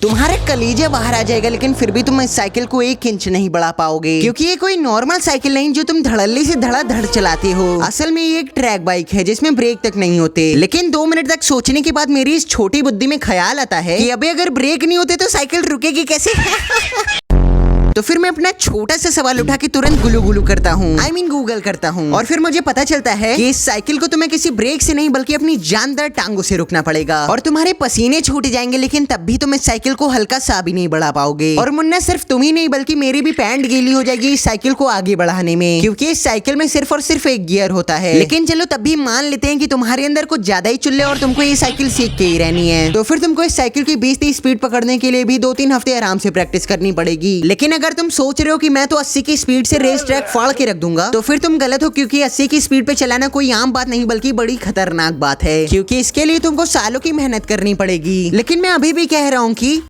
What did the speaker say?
तुम्हारे कलीजा बाहर आ जाएगा, लेकिन फिर भी तुम इस साइकिल को 1 इंच नहीं बढ़ा पाओगे, क्योंकि ये कोई नॉर्मल साइकिल नहीं जो तुम धड़ल्ले से धड़ाधड़ चलाते हो। असल में ये एक ट्रैक बाइक है जिसमें ब्रेक तक नहीं होते। लेकिन 2 मिनट तक सोचने के बाद मेरी इस छोटी बुद्धि में ख्याल आता है कि अबे अगर ब्रेक नहीं होते तो साइकिल रुकेगी कैसे। तो फिर मैं अपना छोटा सा सवाल उठा के तुरंत गुलू गुलू करता हूँ, गूगल करता हूँ, और फिर मुझे पता चलता है कि इस साइकिल को तुम्हें किसी ब्रेक से नहीं बल्कि अपनी जानदार टांगों से रुकना पड़ेगा। और तुम्हारे पसीने छूट जाएंगे, लेकिन तब भी तुम इस साइकिल को हल्का सा भी नहीं बढ़ा पाओगे। और मुन्ना, सिर्फ तुम ही नहीं बल्कि मेरी भी पैंट गीली हो जाएगी इस साइकिल को आगे बढ़ाने में, क्योंकि इस साइकिल में सिर्फ और सिर्फ एक गियर होता है। लेकिन चलो तब भी मान लेते हैं कि तुम्हारे अंदर कुछ ज्यादा ही चुल्ले और तुमको ये साइकिल सीख के ही रहनी है। तो फिर तुमको इस साइकिल की 20-30 स्पीड पकड़ने के लिए भी 2-3 हफ्ते आराम से प्रैक्टिस करनी पड़ेगी। लेकिन अगर तुम सोच रहे हो कि मैं तो 80 की स्पीड से रेस ट्रैक फाड़ के रख दूंगा, तो फिर तुम गलत हो, क्योंकि 80 की स्पीड पे चलाना कोई आम बात नहीं बल्कि बड़ी खतरनाक बात है, क्योंकि इसके लिए तुमको सालों की मेहनत करनी पड़ेगी। लेकिन मैं अभी भी कह रहा हूँ कि